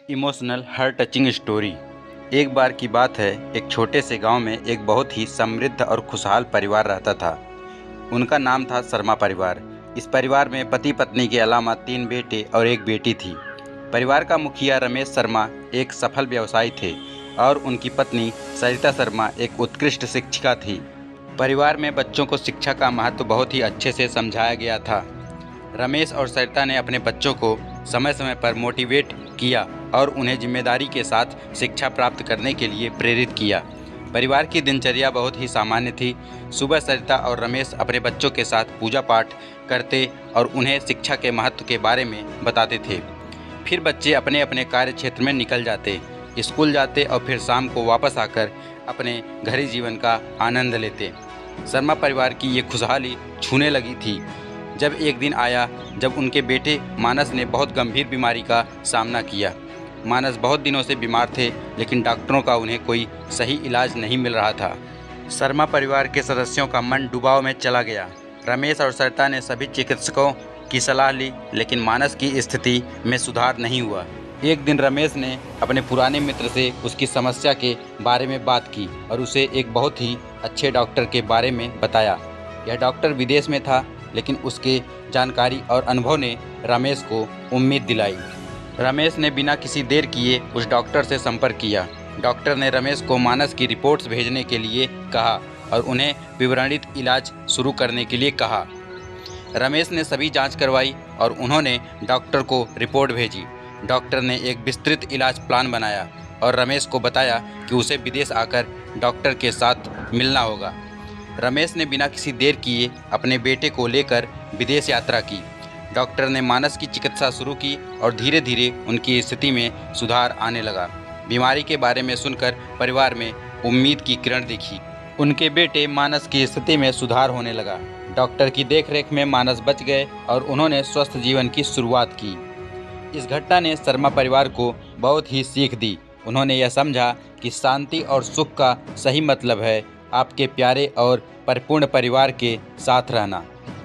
Emotional heart touching story. एक बार की बात है, एक छोटे से गांव में एक बहुत ही समृद्ध और खुशहाल परिवार रहता था। उनका नाम था शर्मा परिवार। इस परिवार में पति पत्नी के अलावा 3 बेटे और एक बेटी थी। परिवार का मुखिया रमेश शर्मा एक सफल व्यवसायी थे और उनकी पत्नी सरिता शर्मा एक उत्कृष्ट शिक्षिका थी। परिवार में बच्चों को शिक्षा का महत्व बहुत ही अच्छे से समझाया गया था। रमेश और सरिता ने अपने बच्चों को समय समय पर मोटिवेट किया और उन्हें जिम्मेदारी के साथ शिक्षा प्राप्त करने के लिए प्रेरित किया। परिवार की दिनचर्या बहुत ही सामान्य थी। सुबह सरिता और रमेश अपने बच्चों के साथ पूजा पाठ करते और उन्हें शिक्षा के महत्व के बारे में बताते थे। फिर बच्चे अपने अपने कार्य क्षेत्र में निकल जाते, स्कूल जाते और फिर शाम को वापस आकर अपने घरेलू जीवन का आनंद लेते। शर्मा परिवार की ये खुशहाली छूने लगी थी जब एक दिन आया जब उनके बेटे मानस ने बहुत गंभीर बीमारी का सामना किया। मानस बहुत दिनों से बीमार थे, लेकिन डॉक्टरों का उन्हें कोई सही इलाज नहीं मिल रहा था। शर्मा परिवार के सदस्यों का मन डुबाव में चला गया। रमेश और सरिता ने सभी चिकित्सकों की सलाह ली, लेकिन मानस की स्थिति में सुधार नहीं हुआ। एक दिन रमेश ने अपने पुराने मित्र से उसकी समस्या के बारे में बात की और उसे एक बहुत ही अच्छे डॉक्टर के बारे में बताया। यह डॉक्टर विदेश में था, लेकिन उसके जानकारी और अनुभव ने रमेश को उम्मीद दिलाई। रमेश ने बिना किसी देर किए उस डॉक्टर से संपर्क किया। डॉक्टर ने रमेश को मानस की रिपोर्ट्स भेजने के लिए कहा और उन्हें विवरणित इलाज शुरू करने के लिए कहा। रमेश ने सभी जांच करवाई और उन्होंने डॉक्टर को रिपोर्ट भेजी। डॉक्टर ने एक विस्तृत इलाज प्लान बनाया और रमेश को बताया कि उसे विदेश आकर डॉक्टर के साथ मिलना होगा। रमेश ने बिना किसी देर किए अपने बेटे को लेकर विदेश यात्रा की। डॉक्टर ने मानस की चिकित्सा शुरू की और धीरे धीरे उनकी स्थिति में सुधार आने लगा। बीमारी के बारे में सुनकर परिवार में उम्मीद की किरण दिखी। उनके बेटे मानस की स्थिति में सुधार होने लगा। डॉक्टर की देखरेख में मानस बच गए और उन्होंने स्वस्थ जीवन की शुरुआत की। इस घटना ने शर्मा परिवार को बहुत ही सीख दी। उन्होंने यह समझा कि शांति और सुख का सही मतलब है आपके प्यारे और परिपूर्ण परिवार के साथ रहना।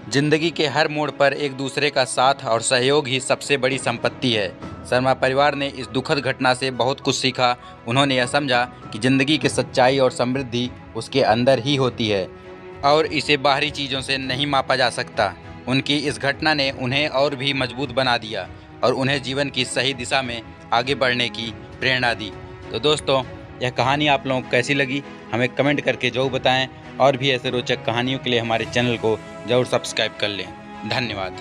जिंदगी के हर मोड़ पर एक दूसरे का साथ और सहयोग ही सबसे बड़ी संपत्ति है। शर्मा परिवार ने इस दुखद घटना से बहुत कुछ सीखा। उन्होंने यह समझा कि जिंदगी की सच्चाई और समृद्धि उसके अंदर ही होती है और इसे बाहरी चीज़ों से नहीं मापा जा सकता। उनकी इस घटना ने उन्हें और भी मजबूत बना दिया और उन्हें जीवन की सही दिशा में आगे बढ़ने की प्रेरणा दी। तो दोस्तों, यह कहानी आप लोगों को कैसी लगी हमें कमेंट करके जरूर बताएं और भी ऐसे रोचक कहानियों के लिए हमारे चैनल को जरूर सब्सक्राइब कर लें। धन्यवाद।